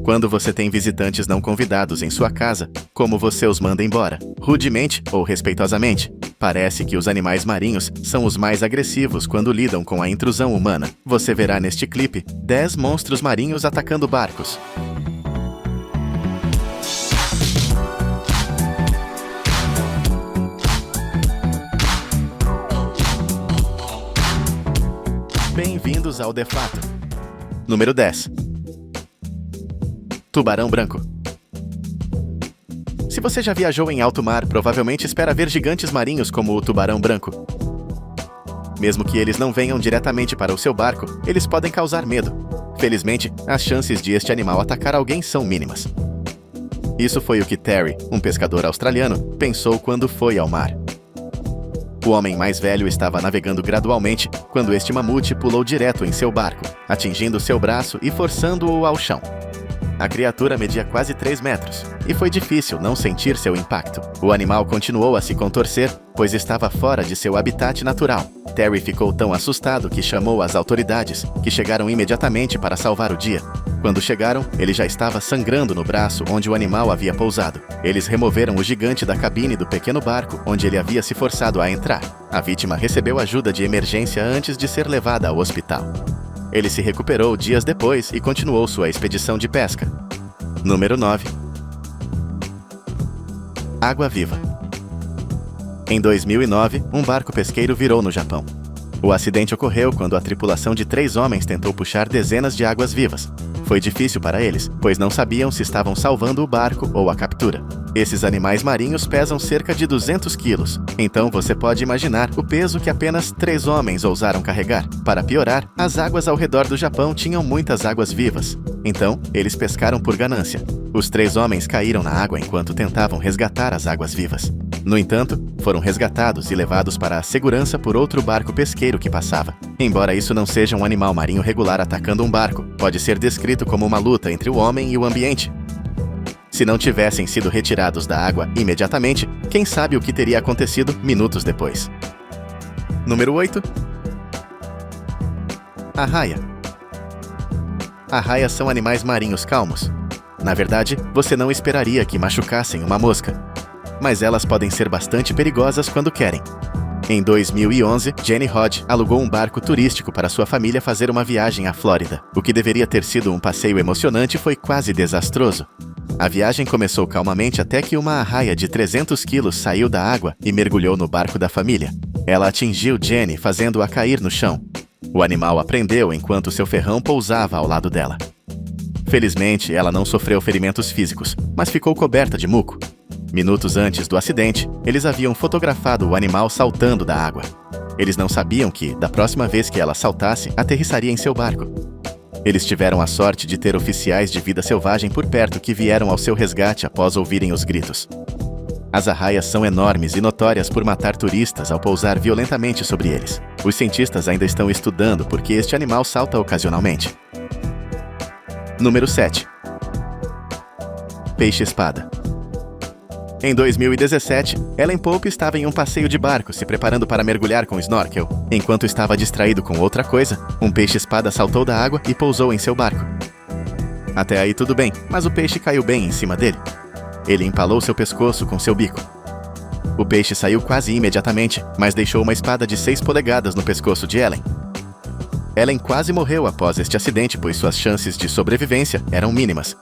Quando você tem visitantes não convidados em sua casa, como você os manda embora, rudemente ou respeitosamente? Parece que os animais marinhos são os mais agressivos quando lidam com a intrusão humana. Você verá neste clipe 10 monstros marinhos atacando barcos. Bem-vindos ao De Fato. Número 10. Tubarão branco. Se você já viajou em alto mar, provavelmente espera ver gigantes marinhos como o tubarão branco. Mesmo que eles não venham diretamente para o seu barco, eles podem causar medo. Felizmente, as chances de este animal atacar alguém são mínimas. Isso foi o que Terry, um pescador australiano, pensou quando foi ao mar. O homem mais velho estava navegando gradualmente quando este mamute pulou direto em seu barco, atingindo seu braço e forçando-o ao chão. A criatura media quase 3 metros, e foi difícil não sentir seu impacto. O animal continuou a se contorcer, pois estava fora de seu habitat natural. Terry ficou tão assustado que chamou as autoridades, que chegaram imediatamente para salvar o dia. Quando chegaram, ele já estava sangrando no braço onde o animal havia pousado. Eles removeram o gigante da cabine do pequeno barco onde ele havia se forçado a entrar. A vítima recebeu ajuda de emergência antes de ser levada ao hospital. Ele se recuperou dias depois e continuou sua expedição de pesca. Número 9. Água-viva. Em 2009, um barco pesqueiro virou no Japão. O acidente ocorreu quando a tripulação de 3 homens tentou puxar dezenas de águas-vivas. Foi difícil para eles, pois não sabiam se estavam salvando o barco ou a captura. Esses animais marinhos pesam cerca de 200 quilos, então você pode imaginar o peso que apenas 3 homens ousaram carregar. Para piorar, as águas ao redor do Japão tinham muitas águas-vivas, então eles pescaram por ganância. Os 3 homens caíram na água enquanto tentavam resgatar as águas-vivas. No entanto, foram resgatados e levados para a segurança por outro barco pesqueiro que passava. Embora isso não seja um animal marinho regular atacando um barco, pode ser descrito como uma luta entre o homem e o ambiente. Se não tivessem sido retirados da água imediatamente, quem sabe o que teria acontecido minutos depois. Número 8. Arraia. Arraias são animais marinhos calmos. Na verdade, você não esperaria que machucassem uma mosca, mas elas podem ser bastante perigosas quando querem. Em 2011, Jenny Hodge alugou um barco turístico para sua família fazer uma viagem à Flórida. O que deveria ter sido um passeio emocionante foi quase desastroso. A viagem começou calmamente até que uma arraia de 300 quilos saiu da água e mergulhou no barco da família. Ela atingiu Jenny, fazendo-a cair no chão. O animal a prendeu enquanto seu ferrão pousava ao lado dela. Felizmente, ela não sofreu ferimentos físicos, mas ficou coberta de muco. Minutos antes do acidente, eles haviam fotografado o animal saltando da água. Eles não sabiam que, da próxima vez que ela saltasse, aterrissaria em seu barco. Eles tiveram a sorte de ter oficiais de vida selvagem por perto que vieram ao seu resgate após ouvirem os gritos. As arraias são enormes e notórias por matar turistas ao pousar violentamente sobre eles. Os cientistas ainda estão estudando por que este animal salta ocasionalmente. Número 7. Peixe-espada. Em 2017, Ellen Pope estava em um passeio de barco se preparando para mergulhar com snorkel. Enquanto estava distraído com outra coisa, um peixe-espada saltou da água e pousou em seu barco. Até aí tudo bem, mas o peixe caiu bem em cima dele. Ele empalou seu pescoço com seu bico. O peixe saiu quase imediatamente, mas deixou uma espada de 6 polegadas no pescoço de Ellen. Ellen quase morreu após este acidente, pois suas chances de sobrevivência eram mínimas.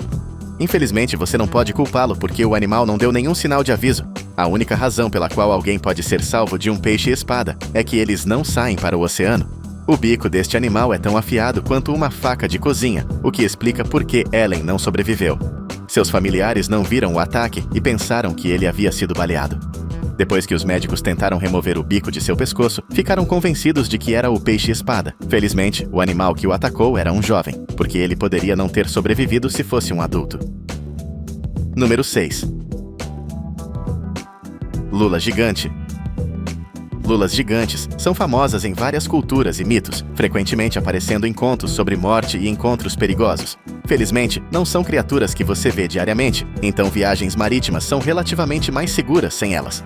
Infelizmente, você não pode culpá-lo porque o animal não deu nenhum sinal de aviso. A única razão pela qual alguém pode ser salvo de um peixe-espada é que eles não saem para o oceano. O bico deste animal é tão afiado quanto uma faca de cozinha, o que explica por que Ellen não sobreviveu. Seus familiares não viram o ataque e pensaram que ele havia sido baleado. Depois que os médicos tentaram remover o bico de seu pescoço, ficaram convencidos de que era o peixe-espada. Felizmente, o animal que o atacou era um jovem, porque ele poderia não ter sobrevivido se fosse um adulto. Número 6. Lula gigante. Lulas gigantes são famosas em várias culturas e mitos, frequentemente aparecendo em contos sobre morte e encontros perigosos. Felizmente, não são criaturas que você vê diariamente, então viagens marítimas são relativamente mais seguras sem elas.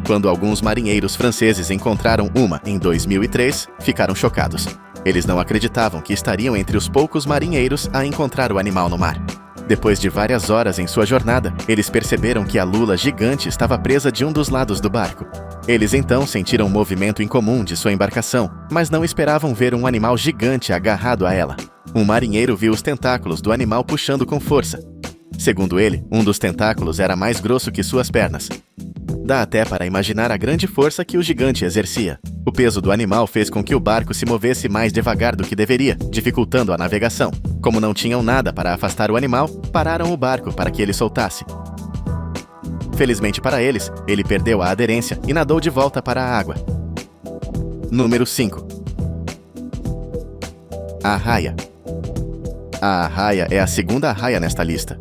Quando alguns marinheiros franceses encontraram uma em 2003, ficaram chocados. Eles não acreditavam que estariam entre os poucos marinheiros a encontrar o animal no mar. Depois de várias horas em sua jornada, eles perceberam que a lula gigante estava presa de um dos lados do barco. Eles então sentiram um movimento incomum de sua embarcação, mas não esperavam ver um animal gigante agarrado a ela. Um marinheiro viu os tentáculos do animal puxando com força. Segundo ele, um dos tentáculos era mais grosso que suas pernas. Dá até para imaginar a grande força que o gigante exercia. O peso do animal fez com que o barco se movesse mais devagar do que deveria, dificultando a navegação. Como não tinham nada para afastar o animal, pararam o barco para que ele soltasse. Felizmente para eles, ele perdeu a aderência e nadou de volta para a água. Número 5. A arraia. A arraia é a segunda arraia nesta lista.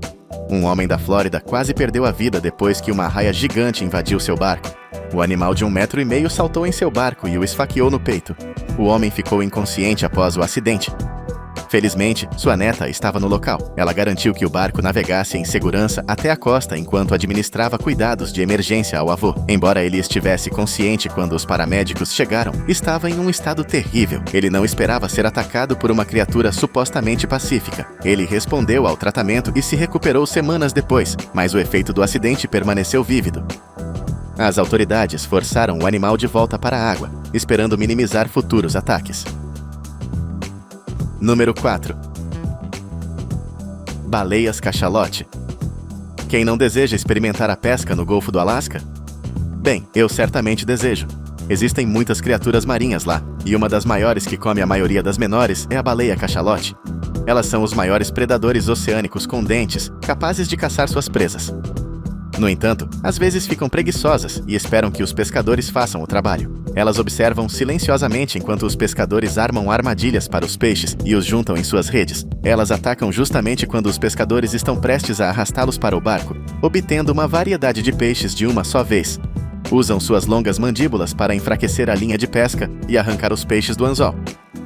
Um homem da Flórida quase perdeu a vida depois que uma arraia gigante invadiu seu barco. O animal de 1,5 metro saltou em seu barco e o esfaqueou no peito. O homem ficou inconsciente após o acidente. Felizmente, sua neta estava no local. Ela garantiu que o barco navegasse em segurança até a costa enquanto administrava cuidados de emergência ao avô. Embora ele estivesse consciente quando os paramédicos chegaram, estava em um estado terrível. Ele não esperava ser atacado por uma criatura supostamente pacífica. Ele respondeu ao tratamento e se recuperou semanas depois, mas o efeito do acidente permaneceu vívido. As autoridades forçaram o animal de volta para a água, esperando minimizar futuros ataques. Número 4. Baleias cachalote. Quem não deseja experimentar a pesca no Golfo do Alasca? Bem, eu certamente desejo. Existem muitas criaturas marinhas lá, e uma das maiores que come a maioria das menores é a baleia cachalote. Elas são os maiores predadores oceânicos com dentes, capazes de caçar suas presas. No entanto, às vezes ficam preguiçosas e esperam que os pescadores façam o trabalho. Elas observam silenciosamente enquanto os pescadores armam armadilhas para os peixes e os juntam em suas redes. Elas atacam justamente quando os pescadores estão prestes a arrastá-los para o barco, obtendo uma variedade de peixes de uma só vez. Usam suas longas mandíbulas para enfraquecer a linha de pesca e arrancar os peixes do anzol.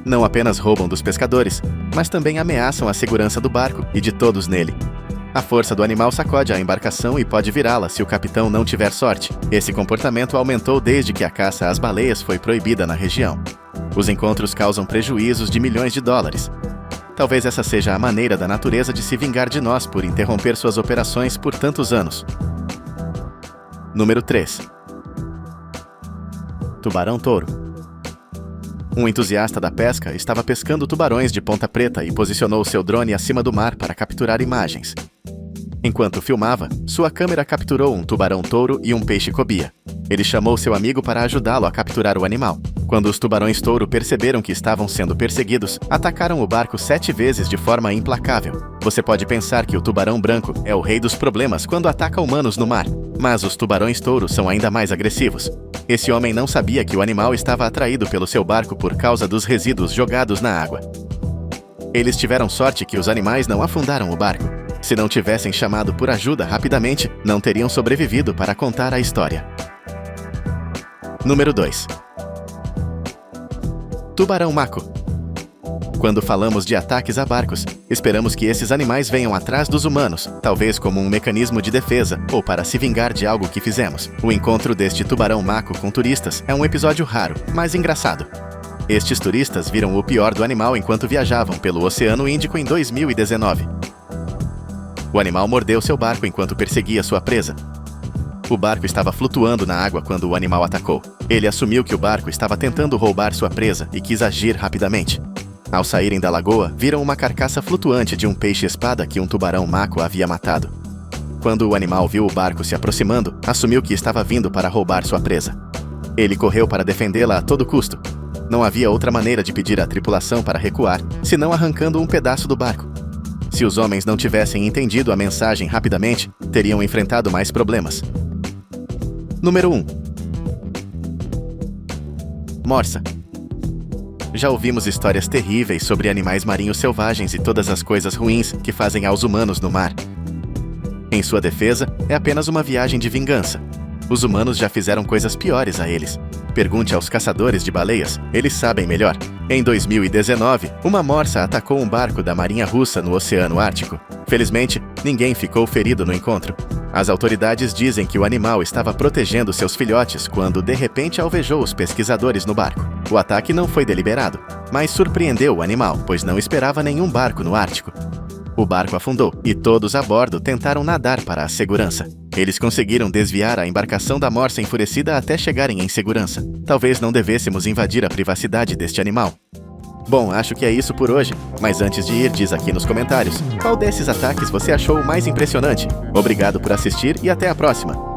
Não apenas roubam dos pescadores, mas também ameaçam a segurança do barco e de todos nele. A força do animal sacode a embarcação e pode virá-la se o capitão não tiver sorte. Esse comportamento aumentou desde que a caça às baleias foi proibida na região. Os encontros causam prejuízos de milhões de dólares. Talvez essa seja a maneira da natureza de se vingar de nós por interromper suas operações por tantos anos. Número 3. Tubarão-touro. Um entusiasta da pesca estava pescando tubarões de ponta preta e posicionou seu drone acima do mar para capturar imagens. Enquanto filmava, sua câmera capturou um tubarão-touro e um peixe-cobia. Ele chamou seu amigo para ajudá-lo a capturar o animal. Quando os tubarões-touro perceberam que estavam sendo perseguidos, atacaram o barco 7 vezes de forma implacável. Você pode pensar que o tubarão branco é o rei dos problemas quando ataca humanos no mar, mas os tubarões-touro são ainda mais agressivos. Esse homem não sabia que o animal estava atraído pelo seu barco por causa dos resíduos jogados na água. Eles tiveram sorte que os animais não afundaram o barco. Se não tivessem chamado por ajuda rapidamente, não teriam sobrevivido para contar a história. Número 2. Tubarão-maco. Quando falamos de ataques a barcos, esperamos que esses animais venham atrás dos humanos, talvez como um mecanismo de defesa ou para se vingar de algo que fizemos. O encontro deste tubarão-maco com turistas é um episódio raro, mas engraçado. Estes turistas viram o pior do animal enquanto viajavam pelo Oceano Índico em 2019. O animal mordeu seu barco enquanto perseguia sua presa. O barco estava flutuando na água quando o animal atacou. Ele assumiu que o barco estava tentando roubar sua presa e quis agir rapidamente. Ao saírem da lagoa, viram uma carcaça flutuante de um peixe-espada que um tubarão-maco havia matado. Quando o animal viu o barco se aproximando, assumiu que estava vindo para roubar sua presa. Ele correu para defendê-la a todo custo. Não havia outra maneira de pedir à tripulação para recuar, senão arrancando um pedaço do barco. Se os homens não tivessem entendido a mensagem rapidamente, teriam enfrentado mais problemas. Número 1. Morsa. Já ouvimos histórias terríveis sobre animais marinhos selvagens e todas as coisas ruins que fazem aos humanos no mar. Em sua defesa, é apenas uma viagem de vingança. Os humanos já fizeram coisas piores a eles. Pergunte aos caçadores de baleias, eles sabem melhor. Em 2019, uma morsa atacou um barco da Marinha Russa no Oceano Ártico. Felizmente, ninguém ficou ferido no encontro. As autoridades dizem que o animal estava protegendo seus filhotes quando, de repente, alvejou os pesquisadores no barco. O ataque não foi deliberado, mas surpreendeu o animal, pois não esperava nenhum barco no Ártico. O barco afundou e todos a bordo tentaram nadar para a segurança. Eles conseguiram desviar a embarcação da morsa enfurecida até chegarem em segurança. Talvez não devêssemos invadir a privacidade deste animal. Bom, acho que é isso por hoje. Mas antes de ir, diz aqui nos comentários, qual desses ataques você achou o mais impressionante? Obrigado por assistir e até a próxima!